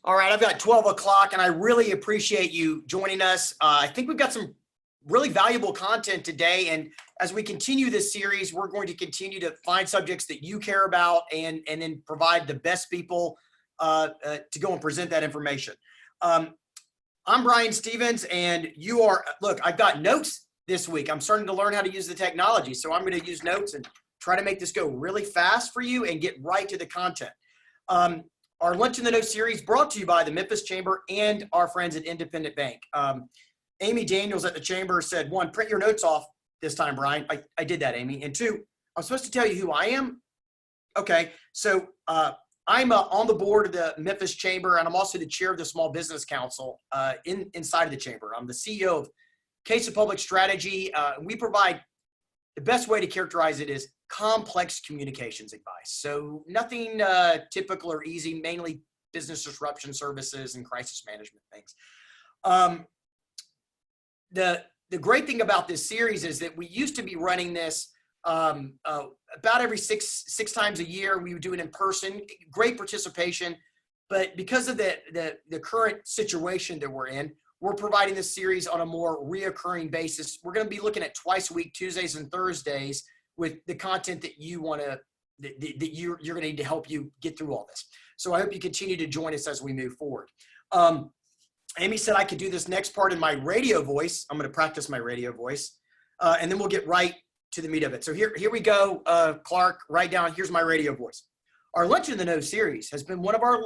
All right, I've got 12 o'clock and I really appreciate you joining us. I think we've got some really valuable content today. And as we continue this series, we're going to continue to find subjects that you care about and then provide the best people to go and present that information. I'm Brian Stevens and you are, look, I've got notes this week. I'm starting to learn how to use the technology. So I'm going to use notes and try to make this go really fast for you and get right to the content. Our Lunch in the Know series brought to you by the Memphis Chamber and our friends at Independent Bank. Amy Daniels at the Chamber said, one, print your notes off this time, Brian. I did that, Amy. And two, I'm supposed to tell you who I am? Okay, so I'm on the board of the Memphis Chamber, and I'm also the chair of the Small Business Council inside of the Chamber. I'm the CEO of Case of Public Strategy. We provide, the best way to characterize it is complex communications advice. So nothing typical or easy, mainly business disruption services and crisis management things. The great thing about this series is that we used to be running this about every six times a year. We would do it in person, great participation. But because of the current situation that we're in, we're providing this series on a more reoccurring basis. We're going to be looking at twice a week, Tuesdays and Thursdays, with the content that you want to, that you're going to need to help you get through all this. So I hope you continue to join us as we move forward. Amy said I could do this next part in my radio voice. I'm going to practice my radio voice, and then we'll get right to the meat of it. So here we go. Clark, write down, here's my radio voice. Our Lunch in the Know series has been one of our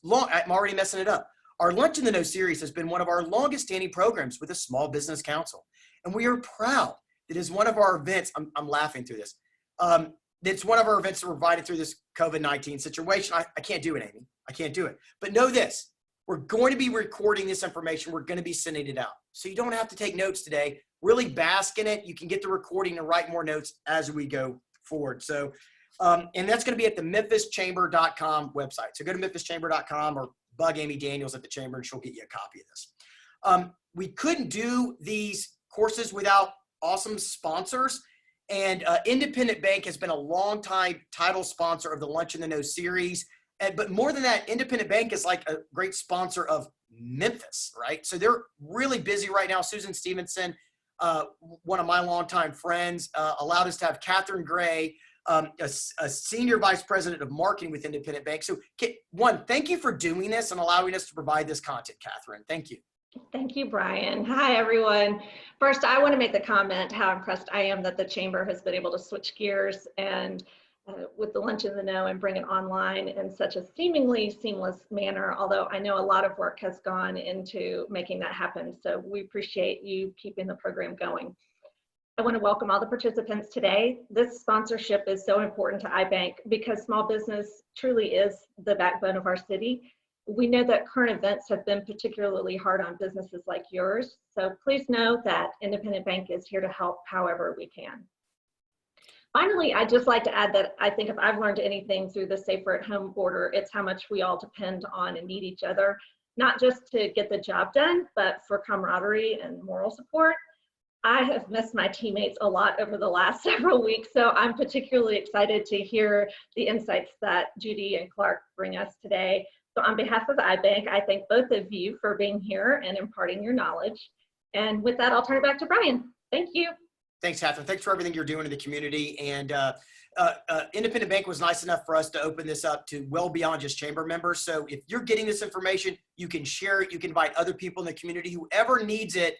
I'm already messing it up. Our Lunch in the Know series has been one of our longest standing programs with the Small Business Council. And we are proud that is one of our events. I'm laughing through this. It's one of our events that were provided through this COVID-19 situation. I can't do it, Amy. I can't do it. But know this, we're going to be recording this information. We're going to be sending it out. So you don't have to take notes today. Really bask in it. You can get the recording and write more notes as we go forward. So, and that's going to be at the memphischamber.com website. So go to memphischamber.com or bug Amy Daniels at the Chamber and she'll get you a copy of this. We couldn't do these courses without awesome sponsors. And Independent Bank has been a long-time title sponsor of the Lunch in the Know series. But more than that, Independent Bank is like a great sponsor of Memphis, right? So they're really busy right now. Susan Stevenson, one of my longtime friends, allowed us to have Catherine Gray, a senior vice president of marketing with Independent Bank. So one, thank you for doing this and allowing us to provide this content, Catherine. Thank you. Thank you, Brian. Hi, everyone. First, I want to make the comment how impressed I am that the Chamber has been able to switch gears and with the Lunch in the Know and bring it online in such a seemingly seamless manner, although I know a lot of work has gone into making that happen. So we appreciate you keeping the program going. I want to welcome all the participants today. This sponsorship is so important to iBank because small business truly is the backbone of our city. We know that current events have been particularly hard on businesses like yours. So please know that Independent Bank is here to help however we can. Finally, I'd just like to add that I think if I've learned anything through the Safer at Home order, it's how much we all depend on and need each other, not just to get the job done, but for camaraderie and moral support. I have missed my teammates a lot over the last several weeks, so I'm particularly excited to hear the insights that Judy and Clark bring us today. So on behalf of iBank, I thank both of you for being here and imparting your knowledge. And with that, I'll turn it back to Brian. Thank you. Thanks, Catherine. Thanks for everything you're doing in the community. And Independent Bank was nice enough for us to open this up to well beyond just Chamber members. So if you're getting this information, you can share it. You can invite other people in the community, whoever needs it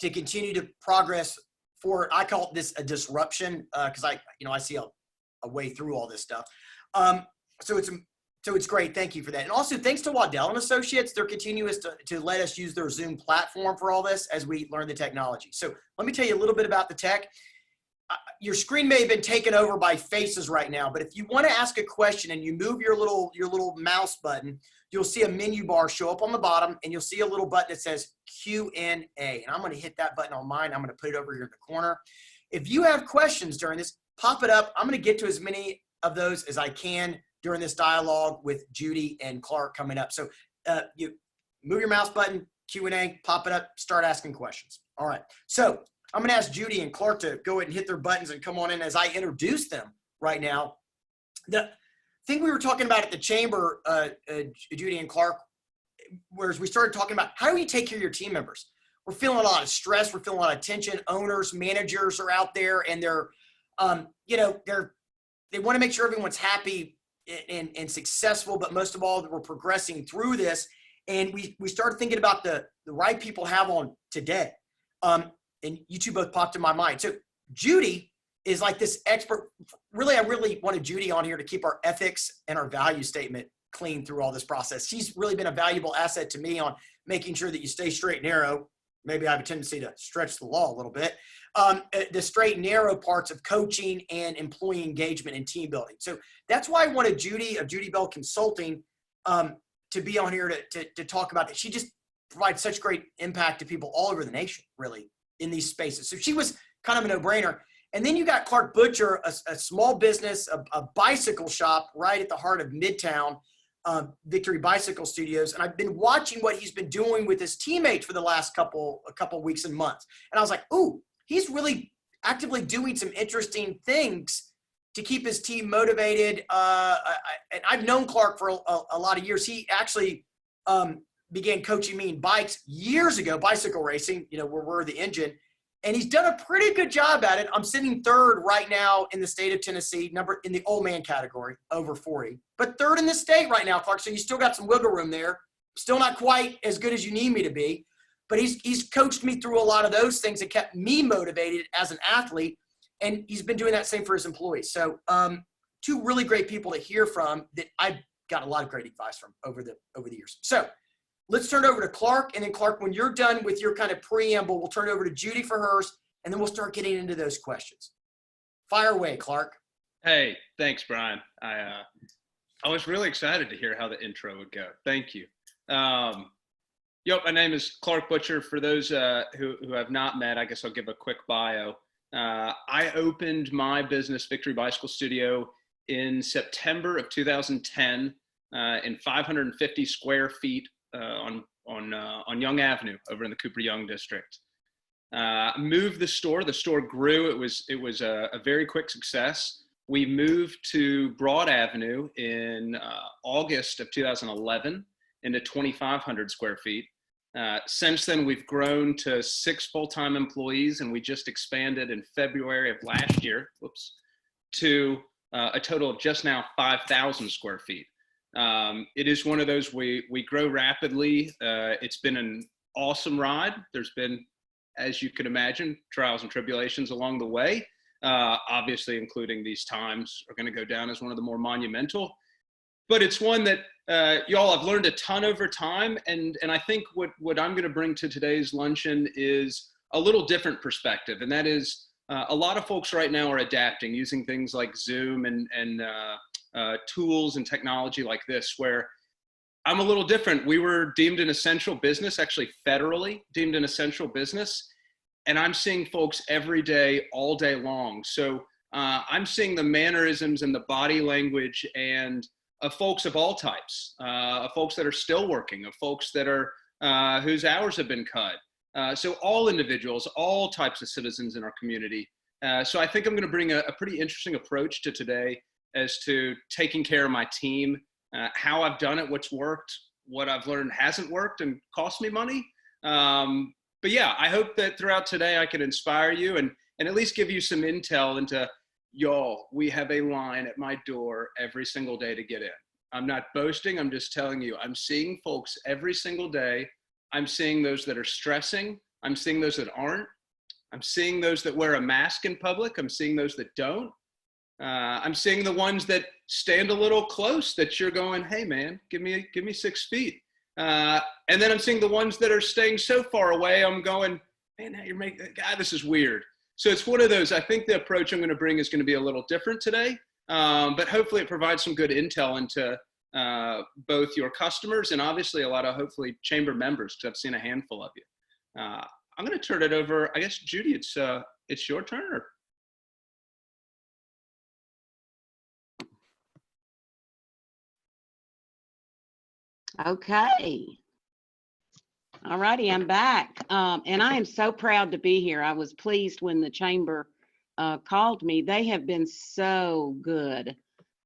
to continue to progress for, I call this a disruption because I see a way through all this stuff. So it's great. Thank you for that. And also thanks to Waddell and Associates. They're continuous to let us use their Zoom platform for all this as we learn the technology. So let me tell you a little bit about the tech. Your screen may have been taken over by faces right now, but if you want to ask a question and you move your little mouse button, you'll see a menu bar show up on the bottom and you'll see a little button that says Q&A. And I'm going to hit that button on mine. I'm going to put it over here in the corner. If you have questions during this, pop it up. I'm going to get to as many of those as I can during this dialogue with Judy and Clark coming up. So you move your mouse button, Q&A, pop it up, start asking questions. All right. So I'm going to ask Judy and Clark to go ahead and hit their buttons and come on in as I introduce them right now. The thing we were talking about at the Chamber, Judy and Clark, whereas we started talking about how do you take care of your team members? We're feeling a lot of stress. We're feeling a lot of tension. Owners, managers are out there, and they're, they want to make sure everyone's happy and successful, but most of all, that we're progressing through this. And we started thinking about the right people to have on today. And you two both popped in my mind. So Judy is like this expert. Really, I really wanted Judy on here to keep our ethics and our value statement clean through all this process. She's really been a valuable asset to me on making sure that you stay straight and narrow. Maybe I have a tendency to stretch the law a little bit. The straight and narrow parts of coaching and employee engagement and team building. So that's why I wanted Judy of Judy Bell Consulting to be on here to talk about that. She just provides such great impact to people all over the nation, really, in these spaces. So she was kind of a no-brainer. And then you got Clark Butcher, a small business, a bicycle shop right at the heart of Midtown, Victory Bicycle Studios. And I've been watching what he's been doing with his teammates for the last couple weeks and months. And I was like, ooh, he's really actively doing some interesting things to keep his team motivated. And I've known Clark for a lot of years. He actually began coaching me in bikes years ago, bicycle racing, where we're the engine. And he's done a pretty good job at it. I'm sitting third right now in the state of Tennessee, number in the old man category, over 40. But third in the state right now, Clark. So you still got some wiggle room there. Still not quite as good as you need me to be. But he's coached me through a lot of those things that kept me motivated as an athlete. And he's been doing that same for his employees. So two really great people to hear from that I've got a lot of great advice from over the years. So let's turn it over to Clark. And then Clark, when you're done with your kind of preamble, we'll turn it over to Judy for hers. And then we'll start getting into those questions. Fire away, Clark. Hey, thanks, Brian. I was really excited to hear how the intro would go. Thank you. My name is Clark Butcher. For those who have not met, I guess I'll give a quick bio. I opened my business, Victory Bicycle Studio, in September of 2010 in 550 square feet on Young Avenue over in the Cooper Young district. Moved the store. The store grew. It was a very quick success. We moved to Broad Avenue in August of 2011 into 2,500 square feet. Since then, we've grown to 6 full-time employees, and we just expanded in February of last year, to a total of just now 5,000 square feet. It is one of those, we grow rapidly. It's been an awesome ride. There's been, as you can imagine, trials and tribulations along the way. Obviously, including these times are going to go down as one of the more monumental. But it's one that y'all, I've learned a ton over time, and I think what I'm going to bring to today's luncheon is a little different perspective, and that is a lot of folks right now are adapting, using things like Zoom and tools and technology like this, where I'm a little different. We were deemed an essential business, actually federally deemed an essential business, and I'm seeing folks every day, all day long. So I'm seeing the mannerisms and the body language and of folks of all types, of folks that are still working, of folks that are whose hours have been cut. So all individuals, all types of citizens in our community. So I think I'm going to bring a pretty interesting approach to today as to taking care of my team, how I've done it, what's worked, what I've learned hasn't worked and cost me money. But yeah, I hope that throughout today I can inspire you and at least give you some intel into, y'all, we have a line at my door every single day to get in. I'm not boasting. I'm just telling you, I'm seeing folks every single day. I'm seeing those that are stressing. I'm seeing those that aren't. I'm seeing those that wear a mask in public. I'm seeing those that don't. I'm seeing the ones that stand a little close that you're going, hey man, give me 6 feet. And then I'm seeing the ones that are staying so far away. I'm going, man, you're making, God, this is weird. So it's one of those, I think the approach I'm going to bring is going to be a little different today, but hopefully it provides some good intel into both your customers and obviously a lot of hopefully chamber members, because I've seen a handful of you. I'm going to turn it over, I guess, Judy, it's your turn. Or? Okay. All righty, I'm back. And I am so proud to be here. I was pleased when the chamber called me. They have been so good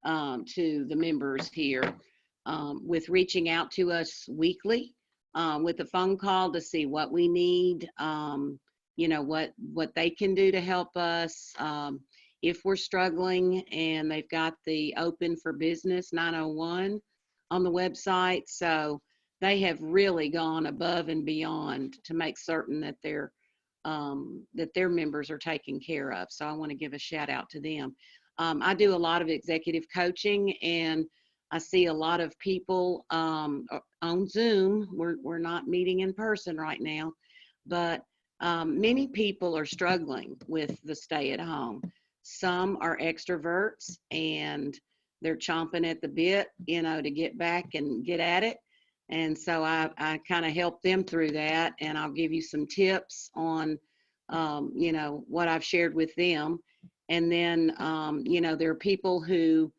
to the members here. with reaching out to us weekly with a phone call to see what we need, what they can do to help us. If we're struggling, and they've got the Open for Business 901 on the website. So they have really gone above and beyond to make certain that their members are taken care of. So I want to give a shout out to them. I do a lot of executive coaching, and I see a lot of people on Zoom. We're not meeting in person right now, but many people are struggling with the stay at home. Some are extroverts and they're chomping at the bit, to get back and get at it. And so I kind of help them through that, and I'll give you some tips on, what I've shared with them. And then, there are people who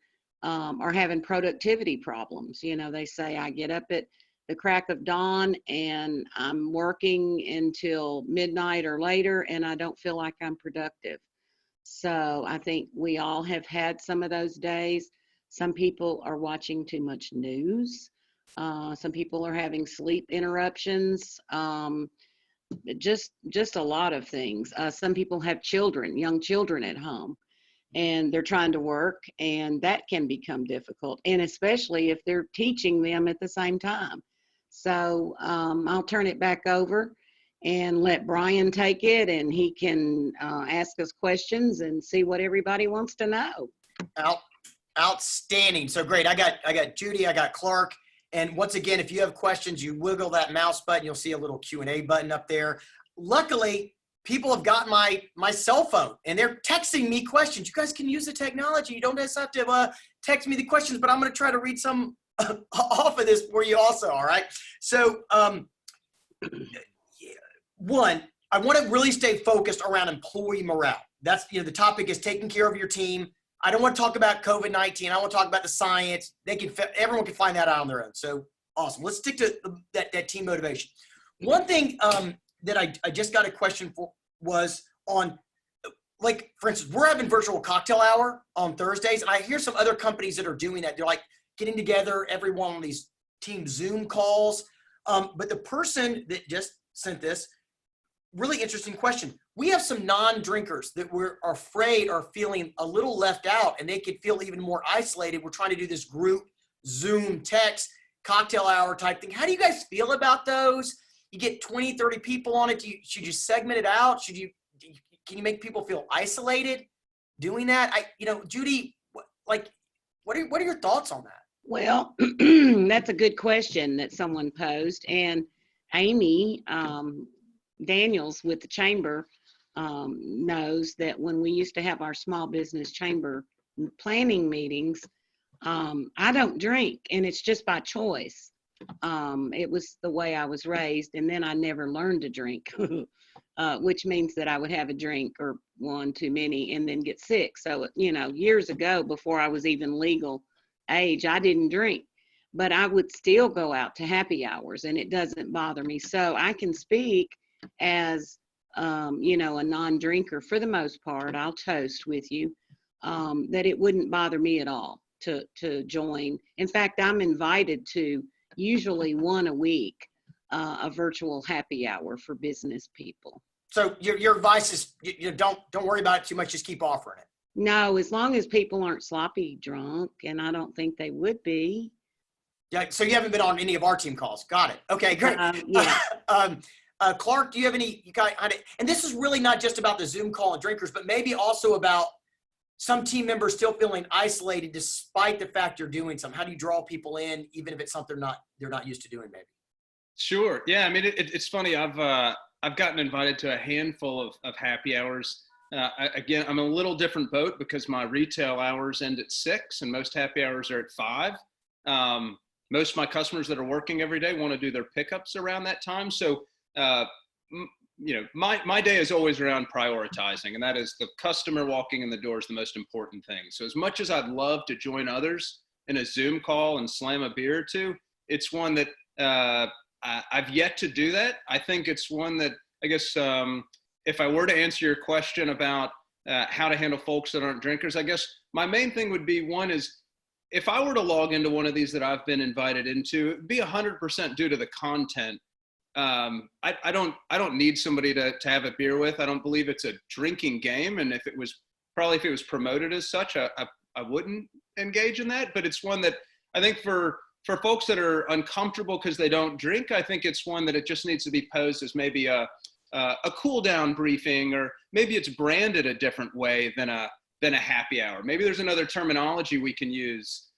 are having productivity problems. They say, I get up at the crack of dawn and I'm working until midnight or later, and I don't feel like I'm productive. So I think we all have had some of those days. Some people are watching too much news. Some people are having sleep interruptions. Just a lot of things. Some people have young children at home, and they're trying to work, and that can become difficult, and especially if they're teaching them at the same time. So I'll turn it back over and let Brian take it, and he can ask us questions and see what everybody wants to know. Outstanding. So great. I got Judy, I got Clark. And once again, if you have questions, you wiggle that mouse button, you'll see a little Q&A button up there. Luckily, people have got my cell phone and they're texting me questions. You guys can use the technology. You don't just have to text me the questions, but I'm going to try to read some off of this for you also. All right. So, one, I want to really stay focused around employee morale. That's, the topic is taking care of your team. I don't want to talk about COVID-19. I want to talk about the science. Everyone can find that out on their own. So awesome. Let's stick to that team motivation. One thing that I just got a question for was on, like, for instance, we're having virtual cocktail hour on Thursdays, and I hear some other companies that are doing that. They're like getting together, everyone on these team Zoom calls. But the person that just sent this, really interesting question. We have some non-drinkers that are afraid or feeling a little left out, and they could feel even more isolated. We're trying to do this group Zoom text cocktail hour type thing. How do you guys feel about those? You get 20, 30 people on it. Should you segment it out? Can you make people feel isolated doing that? Judy, what are your thoughts on that? Well, that's a good question that someone posed. And Amy Daniels with the chamber knows that when we used to have our small business chamber planning meetings, I don't drink, and it's just by choice. It was the way I was raised, and then I never learned to drink, which means that I would have a drink or one too many and then get sick. So, years ago, before I was even legal age, I didn't drink, but I would still go out to happy hours, and it doesn't bother me. So I can speak as a non-drinker for the most part. I'll toast with you that it wouldn't bother me at all to join. In fact, I'm invited to usually one a week, a virtual happy hour for business people. So your advice is don't worry about it too much. Just keep offering it. No, as long as people aren't sloppy drunk, and I don't think they would be. Yeah. So you haven't been on any of our team calls. Got it. Okay, great. Yeah. Clark, do you have any, and this is really not just about the Zoom call and drinkers, but maybe also about some team members still feeling isolated despite the fact you're doing something. How do you draw people in, even if it's something they're not used to doing, maybe? Sure. Yeah. I mean, it's funny. I've gotten invited to a handful of happy hours. Again, I'm in a little different boat because my retail hours end at 6 and most happy hours are at 5. Most of my customers that are working every day want to do their pickups around that time. So, my day is always around prioritizing, and that is the customer walking in the door is the most important thing. So as much as I'd love to join others in a Zoom call and slam a beer or two, it's one that I've yet to do that. I think it's one that, I guess, if I were to answer your question about how to handle folks that aren't drinkers, I guess my main thing would be, one is if I were to log into one of these that I've been invited into, it'd be 100% due to the content. I don't need somebody to have a beer with. I don't believe it's a drinking game. And if it was promoted as such, I wouldn't engage in that. But it's one that I think for folks that are uncomfortable because they don't drink, I think it's one that it just needs to be posed as maybe a cool down briefing, or maybe it's branded a different way than a happy hour. Maybe there's another terminology we can use.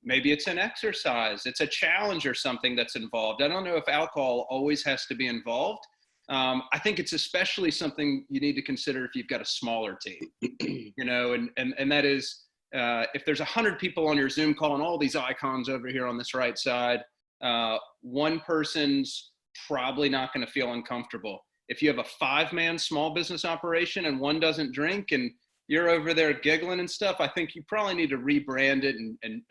Maybe it's an exercise, it's a challenge or something that's involved. I don't know if alcohol always has to be involved. I think it's especially something you need to consider if you've got a smaller team, and that is, if there's 100 people on your Zoom call and all these icons over here on this right side, one person's probably not going to feel uncomfortable. If you have a 5-man small business operation and one doesn't drink and you're over there giggling and stuff, I think you probably need to rebrand it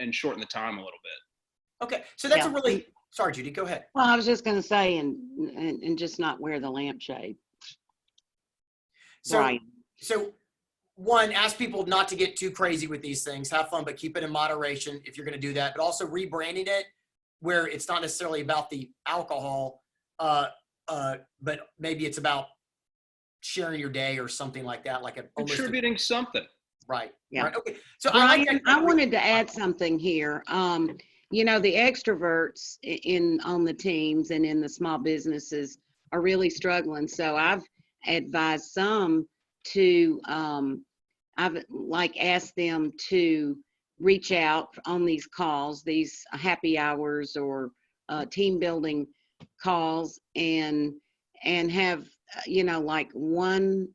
and shorten the time a little bit. Okay. So that's a really, sorry, Judy, go ahead. Well, I was just going to say, and just not wear the lampshade. So, Right. So one, ask people not to get too crazy with these things. Have fun, but keep it in moderation if you're going to do that. But also rebranding it where it's not necessarily about the alcohol, but maybe it's about sharing your day or something like that, like a Contributing something. Right. Yeah. Right. Okay. So Brian, I like that. I wanted to add something here. The extroverts on the teams and in the small businesses are really struggling. So I've advised some to, I've asked them to reach out on these calls, these happy hours or team building calls, and have, one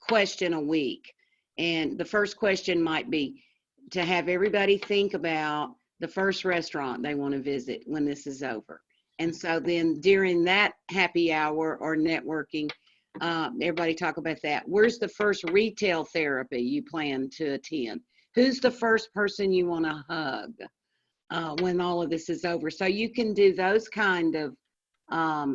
question a week. And the first question might be to have everybody think about the first restaurant they want to visit when this is over. And so then during that happy hour or networking, everybody talk about that. Where's the first retail therapy you plan to attend? Who's the first person you want to hug when all of this is over? So you can do those kind of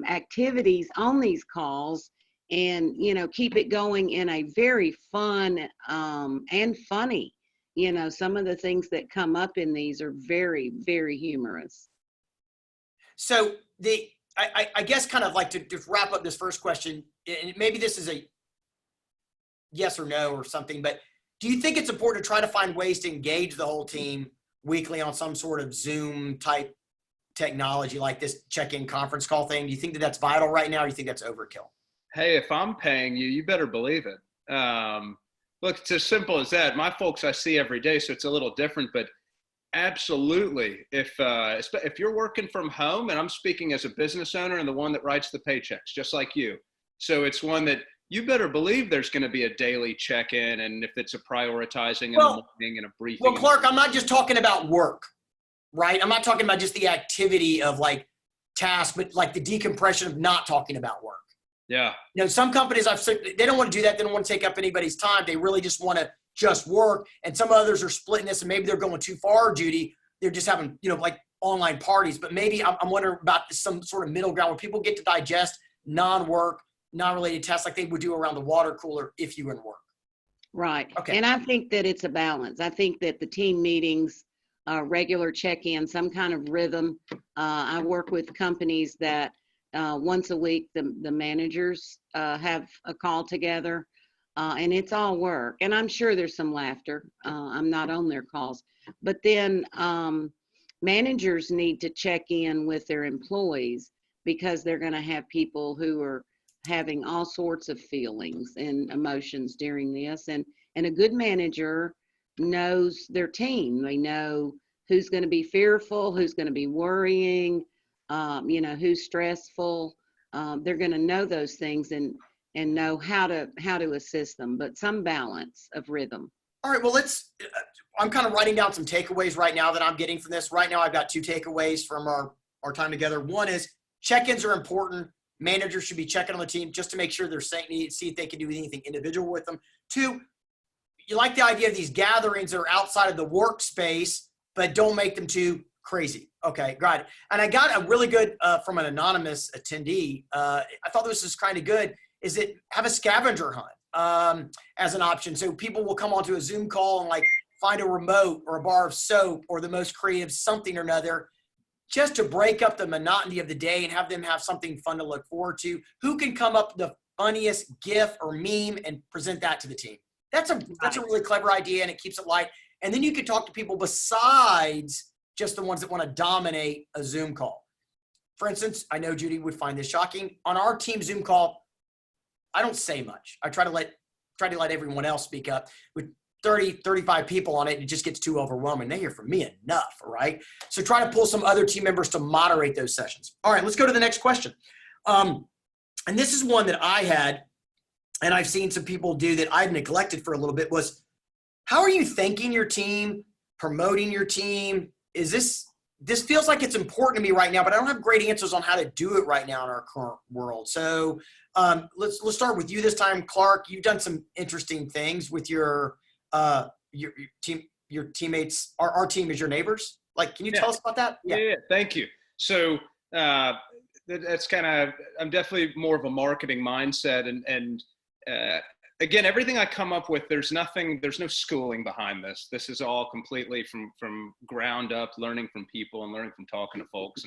activities on these calls and, keep it going in a very fun and funny. Some of the things that come up in these are very, very humorous. So I guess kind of like to wrap up this first question, and maybe this is a yes or no or something, but do you think it's important to try to find ways to engage the whole team weekly on some sort of Zoom type technology like this check-in conference call thing? Do you think that that's vital right now, or do you think that's overkill? Hey, if I'm paying you, you better believe it. Look, it's as simple as that. My folks I see every day, so it's a little different, but absolutely. If you're working from home, and I'm speaking as a business owner and the one that writes the paychecks, just like you. So it's one that you better believe there's going to be a daily check-in, and if it's a prioritizing in the morning and a briefing. Well, Clark, I'm not just talking about work, right? I'm not talking about just the activity of like tasks, but like the decompression of not talking about work. Yeah. Some companies I've said, they don't want to do that. They don't want to take up anybody's time. They really just want to just work. And some others are splitting this, and maybe they're going too far, Judy. They're just having, like online parties. But maybe I'm wondering about some sort of middle ground where people get to digest non-work, non-related tasks like they would do around the water cooler if you were in work. Right. Okay. And I think that it's a balance. I think that the team meetings, regular check-in, some kind of rhythm. I work with companies that once a week, the managers have a call together, and it's all work. And I'm sure there's some laughter. I'm not on their calls. But then managers need to check in with their employees, because they're going to have people who are having all sorts of feelings and emotions during this. And a good manager knows their team. They know who's going to be fearful, who's going to be worrying, who's stressful. They're going to know those things and know how to assist them, but some balance of rhythm. All right, well, I'm kind of writing down some takeaways right now that I'm getting from this. Right now, I've got 2 takeaways from our time together. One is check-ins are important. Managers should be checking on the team just to make sure they're saying, see if they can do anything individual with them. 2, you like the idea of these gatherings that are outside of the workspace, but don't make them too crazy. Okay, got it. And I got a really good, from an anonymous attendee, I thought this was kind of good, is that have a scavenger hunt as an option. So people will come onto a Zoom call and like find a remote or a bar of soap or the most creative something or another, just to break up the monotony of the day and have them have something fun to look forward to. Who can come up with the funniest GIF or meme and present that to the team? That's a really clever idea, and it keeps it light. And then you can talk to people besides just the ones that want to dominate a Zoom call. For instance, I know Judy would find this shocking. On our team Zoom call, I don't say much. I try to let everyone else speak up. With 30, 35 people on it, it just gets too overwhelming. They hear from me enough, right? So try to pull some other team members to moderate those sessions. All right, let's go to the next question. And this is one that I had, and I've seen some people do that I've neglected for a little bit, was how are you thanking your team, promoting your team? This feels like it's important to me right now, but I don't have great answers on how to do it right now in our current world. So let's start with you this time, Clark. You've done some interesting things with your team, your teammates. Our team is your neighbors. Like, can you tell us about that? Yeah. Thank you. So that's kind of, I'm definitely more of a marketing mindset, and again, everything I come up with, there's no schooling behind this. This is all completely from ground up, learning from people and learning from talking to folks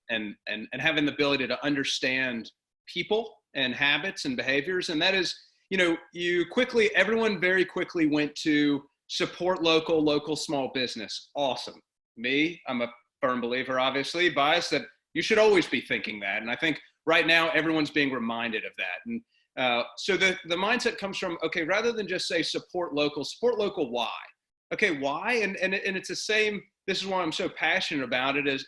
and having the ability to understand people and habits and behaviors. And that is, everyone very quickly went to support local small business. Awesome. Me, I'm a firm believer, obviously biased, that you should always be thinking that. And I think right now everyone's being reminded of that. And so the mindset comes from, okay, rather than just say support local why? Okay, why? And it's the same, this is why I'm so passionate about it,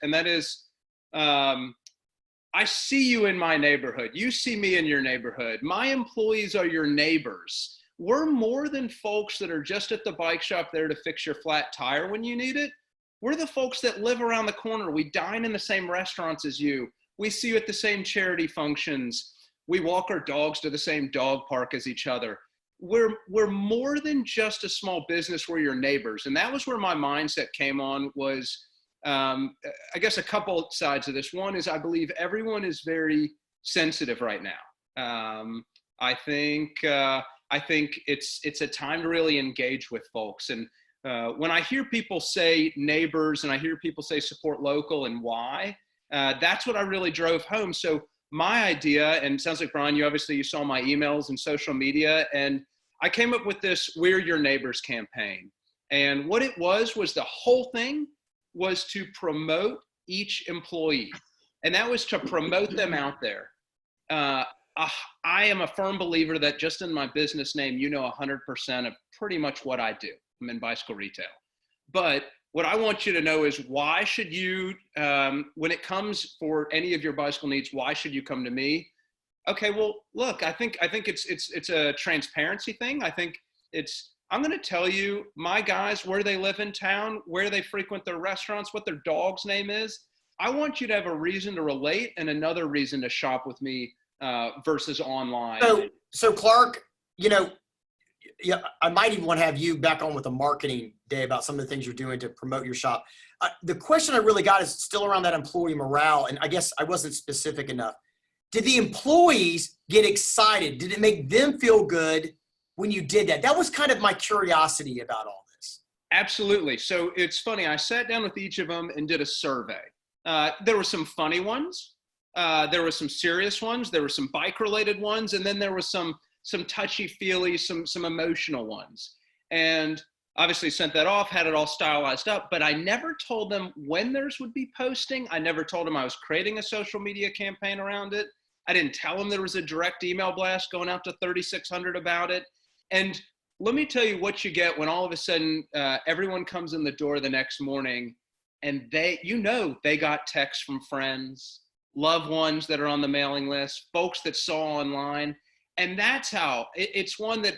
I see you in my neighborhood. You see me in your neighborhood. My employees are your neighbors. We're more than folks that are just at the bike shop there to fix your flat tire when you need it. We're the folks that live around the corner. We dine in the same restaurants as you. We see you at the same charity functions. We walk our dogs to the same dog park as each other. We're more than just a small business. We're your neighbors. And that was where my mindset came on, was I guess a couple sides of this. One is I believe everyone is very sensitive right now. I think it's a time to really engage with folks. And when I hear people say neighbors and I hear people say support local and why, that's what I really drove home. So my idea, and it sounds like, Brian, you saw my emails and social media, and I came up with this We're Your Neighbors campaign. And what it was the whole thing was to promote each employee. And that was to promote them out there. I am a firm believer that just in my business name, 100% of pretty much what I do. I'm in bicycle retail. But what I want you to know is, why should you, when it comes for any of your bicycle needs, why should you come to me? Okay, well, look, I think it's a transparency thing. I think I'm going to tell you my guys, where they live in town, where they frequent their restaurants, what their dog's name is. I want you to have a reason to relate and another reason to shop with me versus online. So Clark, yeah, I might even want to have you back on with a marketing day about some of the things you're doing to promote your shop. The question I really got is still around that employee morale. And I guess I wasn't specific enough. Did the employees get excited? Did it make them feel good when you did that? That was kind of my curiosity about all this. Absolutely. So it's funny. I sat down with each of them and did a survey. There were some funny ones. There were some serious ones. There were some bike related ones. And then there was some touchy-feely, some emotional ones. And obviously sent that off, had it all stylized up, but I never told them when theirs would be posting. I never told them I was creating a social media campaign around it. I didn't tell them there was a direct email blast going out to 3,600 about it. And let me tell you what you get when all of a sudden everyone comes in the door the next morning and they got texts from friends, loved ones that are on the mailing list, folks that saw online. And that's how it's one that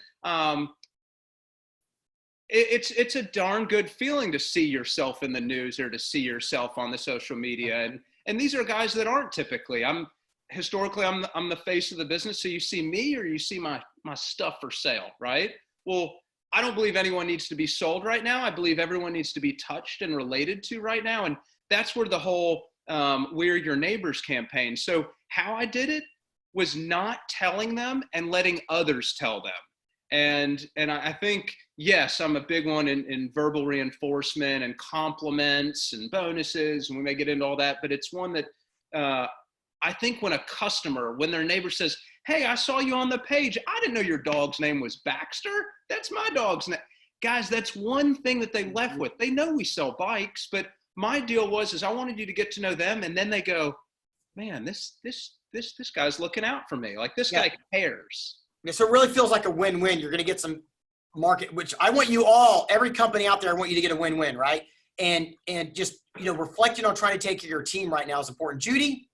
it's a darn good feeling to see yourself in the news or to see yourself on the social media. And these are guys that aren't typically. I'm the face of the business. So you see me or you see my stuff for sale, right? Well, I don't believe anyone needs to be sold right now. I believe everyone needs to be touched and related to right now. And that's where the whole We're Your Neighbors campaign. So how I did it was not telling them and letting others tell them. And I think, yes, I'm a big one in verbal reinforcement and compliments and bonuses, and we may get into all that, but it's one that I think when a customer, when their neighbor says, hey, I saw you on the page, I didn't know your dog's name was Baxter. That's my dog's name. Guys, that's one thing that they left with. They know we sell bikes, but my deal is I wanted you to get to know them, and then they go, man, this guy's looking out for me. Like, this guy cares. Yeah, so it really feels like a win-win. You're going to get some market, which I want you all, every company out there, I want you to get a win-win, right? And just, reflecting on trying to take care of your team right now is important. Judy,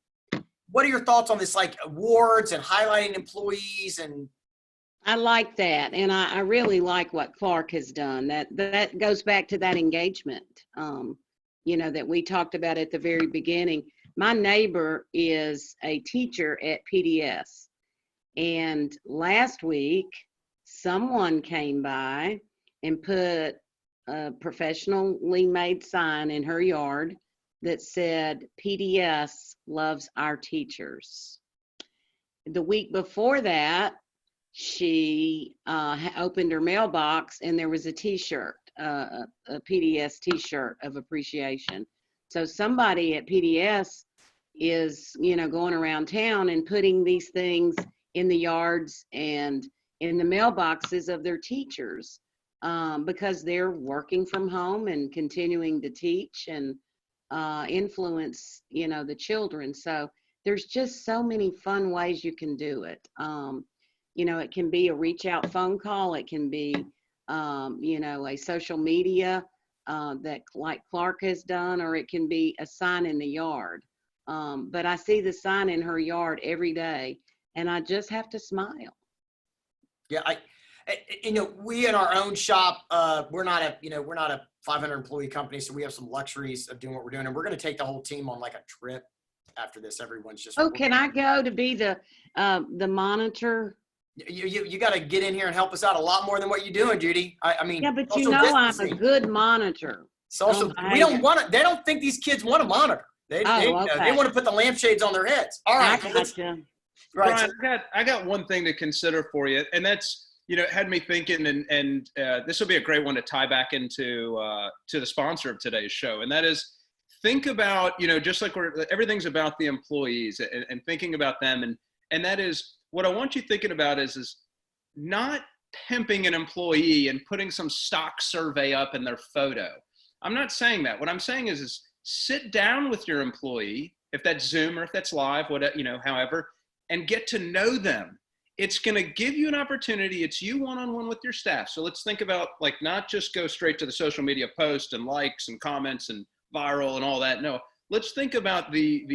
what are your thoughts on this, like awards and highlighting employees? And I like that. And I really like what Clark has done. That goes back to that engagement, that we talked about at the very beginning. My neighbor is a teacher at PDS. And last week, someone came by and put a professionally made sign in her yard that said, PDS loves our teachers. The week before that, she opened her mailbox and there was a t-shirt, a PDS t-shirt of appreciation. So somebody at PDS is, going around town and putting these things in the yards and in the mailboxes of their teachers, because they're working from home and continuing to teach and influence, the children. So there's just so many fun ways you can do it. It can be a reach out phone call. It can be, a social media that like Clark has done, or it can be a sign in the yard. But I see the sign in her yard every day, and I just have to smile. Yeah, we in our own shop, we're not a 500 employee company, so we have some luxuries of doing what we're doing, and we're going to take the whole team on like a trip after this. Everyone's just. Oh, can I go to be the monitor? You got to get in here and help us out a lot more than what you're doing, Judy. I mean, yeah, but I'm a good monitor. We don't want to. They don't think these kids want to monitor. They want to put the lampshades on their heads. All right, Brian, I got one thing to consider for you, and that's, it had me thinking, and this will be a great one to tie back into to the sponsor of today's show, and that is, think about, just like everything's about the employees and thinking about them, and that is what I want you thinking about is not pimping an employee and putting some stock survey up in their photo. I'm not saying that. What I'm saying is sit down with your employee, if that's Zoom or if that's live, whatever, however, and get to know them. It's going to give you an opportunity. It's you one-on-one with your staff. So let's think about, like, not just go straight to the social media post and likes and comments and viral and all that. No, let's think about the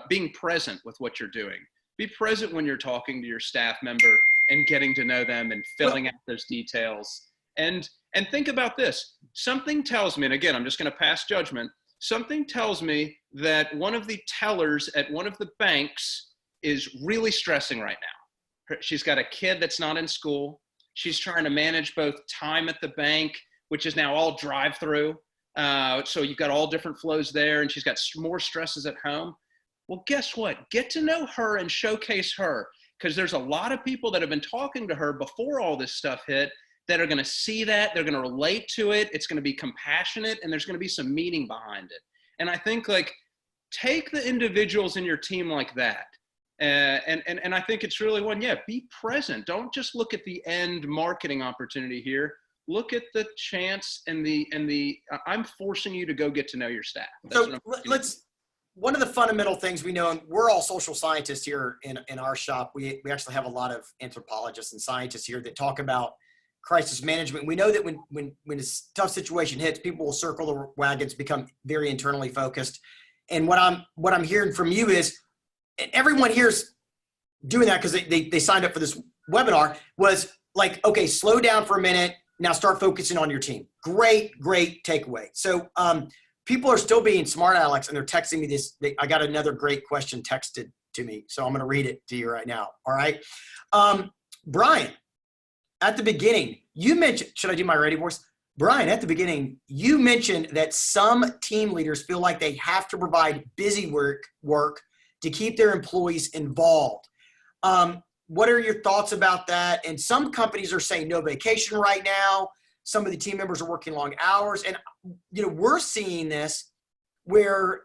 being present with what you're doing. Be present when you're talking to your staff member and getting to know them and filling out those details. And think about this. Something tells me, and again, I'm just going to pass judgment. Something tells me that one of the tellers at one of the banks is really stressing right now. She's got a kid that's not in school. She's trying to manage both time at the bank, which is now all drive-through. So you've got all different flows there, and she's got more stresses at home. Well, guess what? Get to know her and showcase her, because there's a lot of people that have been talking to her before all this stuff hit that are going to see that. They're going to relate to it. It's going to be compassionate, and there's going to be some meaning behind it. And I think, like, take the individuals in your team like that. And I think it's really be present. Don't just look at the end marketing opportunity here. Look at the chance and I'm forcing you to go get to know your staff. So one of the fundamental things we know, and we're all social scientists here in our shop. We actually have a lot of anthropologists and scientists here that talk about crisis management. We know that when a tough situation hits, people will circle the wagons, become very internally focused. And what I'm hearing from you is, and everyone here's doing that because they signed up for this webinar, was like, okay, slow down for a minute. Now start focusing on your team. Great takeaway. So people are still being smart, Alex, and they're texting me this. I got another great question texted to me, so I'm going to read it to you right now. All right. Brian, at the beginning, you mentioned, should I do my ready voice? Brian, at the beginning, you mentioned that some team leaders feel like they have to provide busy work to keep their employees involved. what are your thoughts about that? And some companies are saying no vacation right now. Some of the team members are working long hours. And, we're seeing this where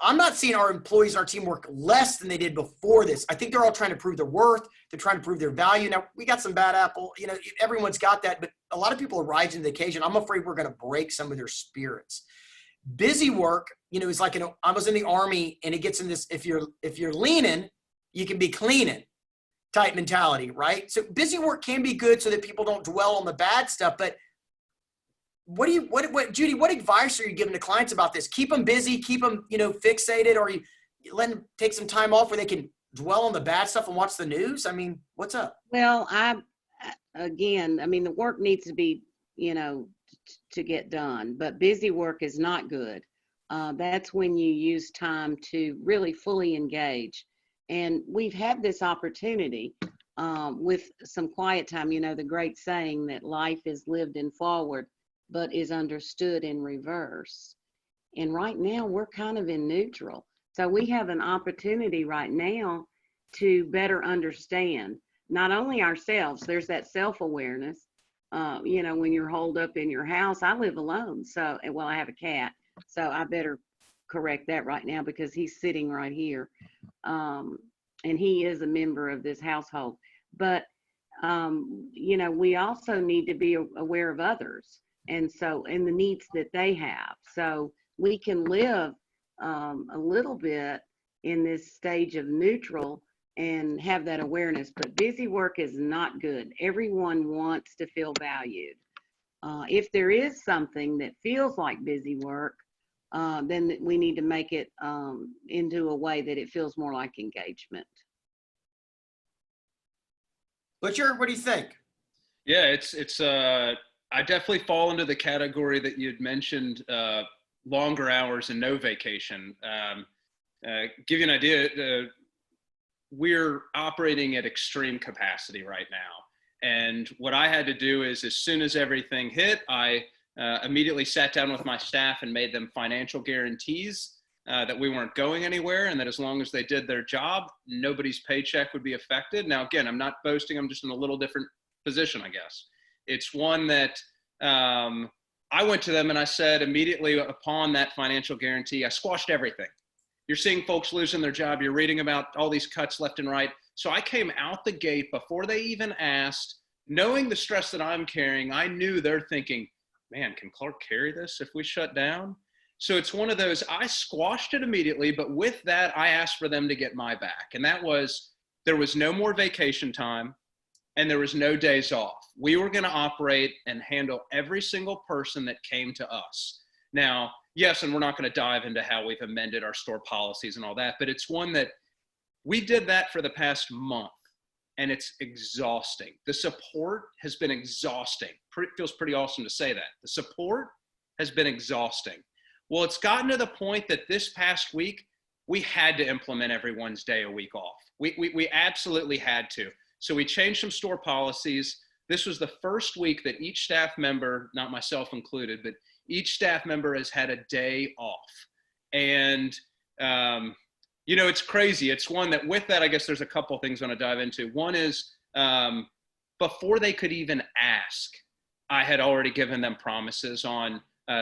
I'm not seeing our employees and our team work less than they did before this. I think they're all trying to prove their worth. They're trying to prove their value. Now, we got some bad apple. Everyone's got that. But a lot of people are rising to the occasion. I'm afraid we're going to break some of their spirits. Busy work, is like, I was in the Army, and it gets in this, if you're leaning, you can be cleaning type mentality, right? So busy work can be good so that people don't dwell on the bad stuff. But Judy, what advice are you giving to clients about this? Keep them busy, keep them, fixated, or you let them take some time off where they can dwell on the bad stuff and watch the news? I mean, what's up? Well, the work needs to be, to get done, but busy work is not good. That's when you use time to really fully engage. And we've had this opportunity with some quiet time, the great saying that life is lived in forward, but is understood in reverse. And right now we're kind of in neutral. So we have an opportunity right now to better understand not only ourselves, there's that self-awareness. When you're holed up in your house, I live alone. So, well, I have a cat, so I better correct that right now because he's sitting right here. And he is a member of this household. But, we also need to be aware of others. And the needs that they have. So we can live a little bit in this stage of neutral and have that awareness. But busy work is not good. Everyone wants to feel valued. If there is something that feels like busy work, then we need to make it into a way that it feels more like engagement. Butcher, what do you think? Yeah, it's I definitely fall into the category that you'd mentioned, longer hours and no vacation. Give you an idea, we're operating at extreme capacity right now. And what I had to do is, as soon as everything hit, I immediately sat down with my staff and made them financial guarantees that we weren't going anywhere, and that as long as they did their job, nobody's paycheck would be affected. Now, again, I'm not boasting. I'm just in a little different position, I guess. It's one that I went to them and I said immediately upon that financial guarantee, I squashed everything. You're seeing folks losing their job. You're reading about all these cuts left and right. So I came out the gate before they even asked, knowing the stress that I'm carrying. I knew they're thinking, man, can Clark carry this if we shut down? So it's one of those, I squashed it immediately, but with that, I asked for them to get my back. And that was, there was no more vacation time and there was no days off. We were going to operate and handle every single person that came to us. Now, yes, and we're not going to dive into how we've amended our store policies and all that, but it's one that we did that for the past month, and it's exhausting. The support has been exhausting. It feels pretty awesome to say that. The support has been exhausting. Well, it's gotten to the point that this past week, we had to implement everyone's day a week off. We absolutely had to. So we changed some store policies. This was the first week that each staff member, not myself included, but each staff member has had a day off. And, it's crazy. It's one that with that, I guess there's a couple things I want to dive into. One is before they could even ask, I had already given them promises on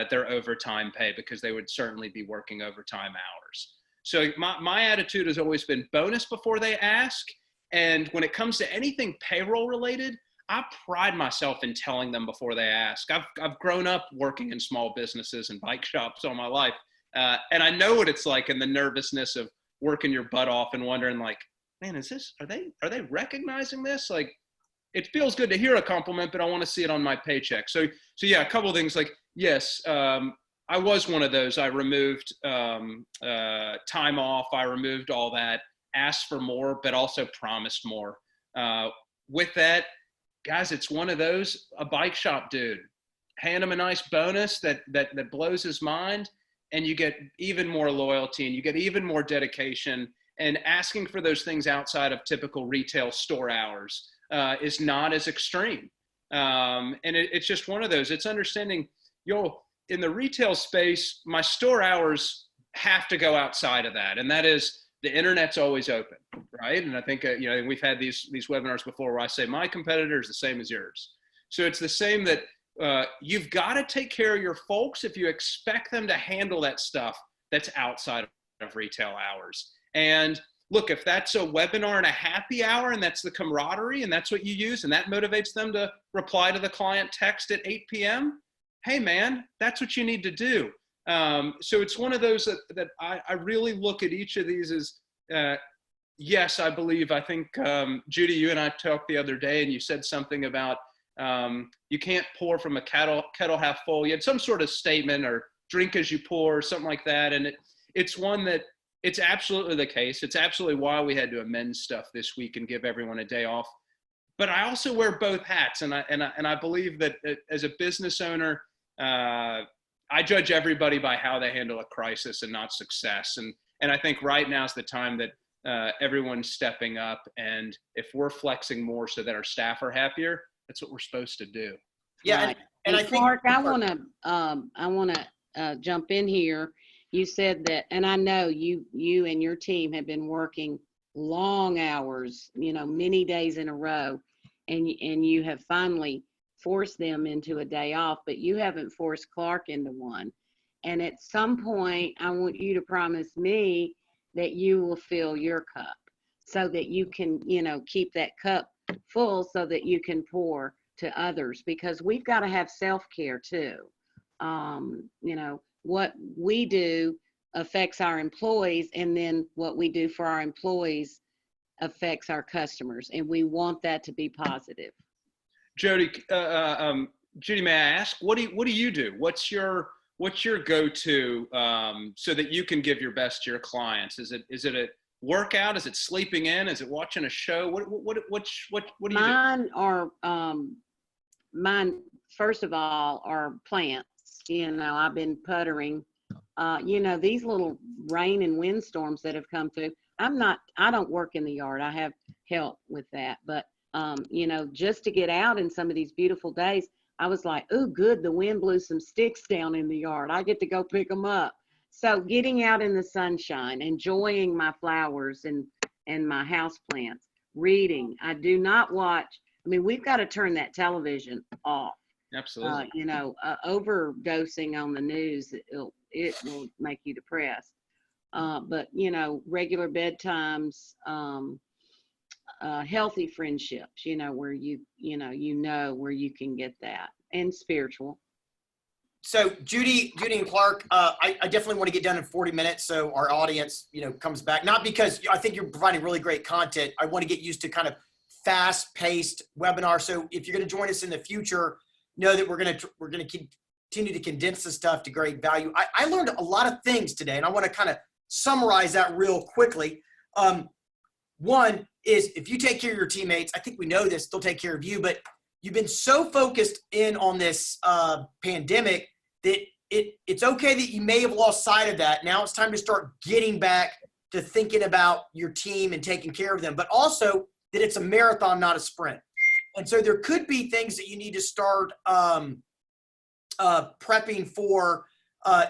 their overtime pay because they would certainly be working overtime hours. So my attitude has always been bonus before they ask. And when it comes to anything payroll related, I pride myself in telling them before they ask. I've grown up working in small businesses and bike shops all my life. And I know what it's like, and the nervousness of working your butt off and wondering like, man, are they recognizing this? Like, it feels good to hear a compliment, but I want to see it on my paycheck. So yeah, a couple of things like, yes, I was one of those. I removed time off. I removed all that, asked for more, but also promised more. With that, guys, it's one of those, a bike shop dude, hand him a nice bonus that blows his mind, and you get even more loyalty and you get even more dedication, and asking for those things outside of typical retail store hours is not as extreme. And it's just one of those, it's understanding, in the retail space, my store hours have to go outside of that. And that is, the internet's always open, right? And I think, we've had these webinars before where I say my competitor is the same as yours. So it's the same that you've got to take care of your folks if you expect them to handle that stuff that's outside of retail hours. And look, if that's a webinar and a happy hour and that's the camaraderie and that's what you use and that motivates them to reply to the client text at 8 p.m., hey man, that's what you need to do. So it's one of those that I really look at each of these as, yes, I think, Judy, you and I talked the other day and you said something about you can't pour from a kettle half full. You had some sort of statement or drink as you pour or something like that. And it's one that it's absolutely the case. It's absolutely why we had to amend stuff this week and give everyone a day off. But I also wear both hats. And I believe that as a business owner, I judge everybody by how they handle a crisis and not success. And I think right now is the time that everyone's stepping up. And if we're flexing more so that our staff are happier, that's what we're supposed to do. Yeah. Right. And I think, Clark, I want to jump in here. You said that, and I know you and your team have been working long hours, many days in a row, and you have finally forced them into a day off, but you haven't forced Clark into one. And at some point, I want you to promise me that you will fill your cup so that you can, keep that cup full so that you can pour to others, because we've got to have self-care too. What we do affects our employees, and then what we do for our employees affects our customers, and we want that to be positive. Judy, may I ask, what do you do? What's your go-to so that you can give your best to your clients? Is it a workout? Is it sleeping in? Is it watching a show? What do you do? Mine, first of all, are plants. I've been puttering. These little rain and windstorms that have come through. I don't work in the yard. I have help with that. But, just to get out in some of these beautiful days, I was like, oh, good. The wind blew some sticks down in the yard. I get to go pick them up. So getting out in the sunshine, enjoying my flowers and my house plants, reading. I do not watch. We've got to turn that television off. Absolutely. Overdosing on the news, it will make you depressed. But regular bedtimes, healthy friendships, where where you can get that, and spiritual. So Judy and Clark, I definitely want to get done in 40 minutes so our audience, comes back. Not because I think you're providing really great content. I want to get used to kind of fast-paced webinar. So if you're going to join us in the future, know that we're going to continue to condense the stuff to great value. I learned a lot of things today, and I want to kind of summarize that real quickly. One is, if you take care of your teammates, I think we know this, they'll take care of you, but you've been so focused in on this pandemic that it's okay that you may have lost sight of that. Now it's time to start getting back to thinking about your team and taking care of them, but also that it's a marathon, not a sprint. And so there could be things that you need to start prepping for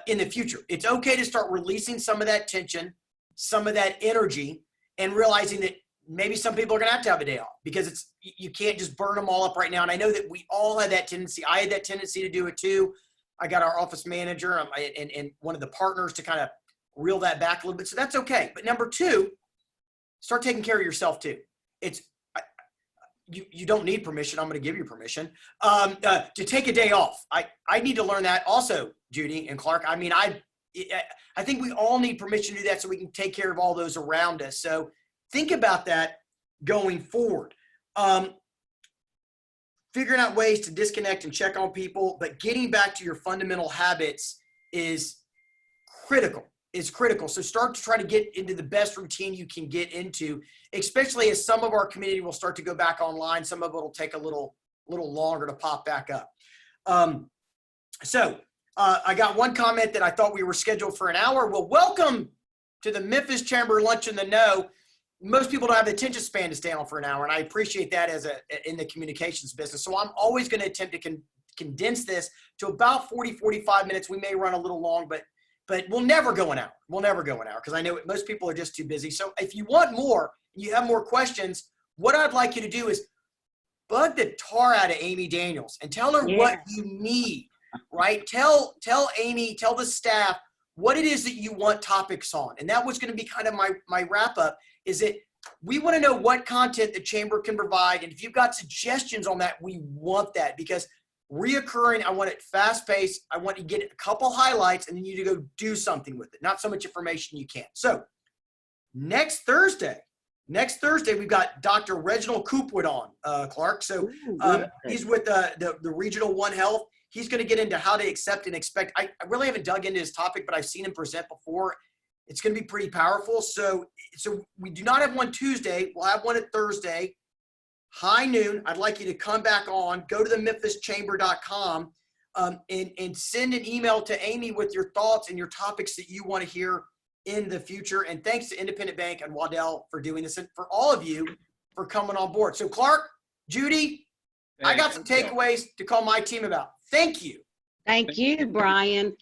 in the future. It's okay to start releasing some of that tension, some of that energy, and realizing that maybe some people are going to have a day off, because you can't just burn them all up right now. And I know that we all had that tendency. I had that tendency to do it too. I got our office manager and one of the partners to kind of reel that back a little bit. So that's okay. But number two, start taking care of yourself too. You don't need permission. I'm going to give you permission to take a day off. I need to learn that also, Judy and Clark. I think we all need permission to do that so we can take care of all those around us. So think about that going forward. Figuring out ways to disconnect and check on people, but getting back to your fundamental habits is critical. Is critical. So start to try to get into the best routine you can get into, especially as some of our community will start to go back online. Some of it will take a little longer to pop back up. I got one comment that I thought we were scheduled for an hour. Well, welcome to the Memphis Chamber Lunch in the Know. Most people don't have the attention span to stay on for an hour, and I appreciate that in the communications business. So I'm always going to attempt to condense this to about 40, 45 minutes. We may run a little long, but but we'll never go an hour. We'll never go an hour because I know most people are just too busy. So if you want more and you have more questions, what I'd like you to do is bug the tar out of Amy Daniels and tell her what you need, right? Tell Amy, tell the staff what it is that you want topics on. And that was going to be kind of my wrap up, is that we want to know what content the chamber can provide. And if you've got suggestions on that, we want that, because reoccurring, I want it fast paced. I want you to get a couple highlights and then you to go do something with it. Not so much information you can't. So next Thursday, we've got Dr. Reginald Coopwood on, Clark. So he's with the Regional One Health. He's going to get into how to accept and expect. I really haven't dug into his topic, but I've seen him present before. It's going to be pretty powerful. So we do not have one Tuesday. We'll have one at Thursday, high noon. I'd like you to come back on, go to the memphischamber.com and send an email to Amy with your thoughts and your topics that you want to hear in the future. And thanks to Independent Bank and Waddell for doing this, and for all of you for coming on board. So Clark, Judy, I got some takeaways to call my team about. Thank you. Thank you, Brian.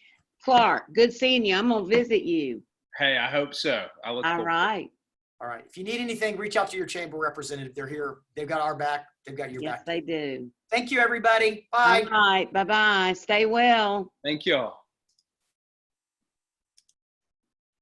Clark, good seeing you. I'm going to visit you. Hey, I hope so. I look All forward. right. All right. If you need anything, reach out to your chamber representative. They're here. They've got our back. They've got your Yes, back. they do. Thank you, everybody. Bye. All right. Bye-bye. Stay well. Thank you all.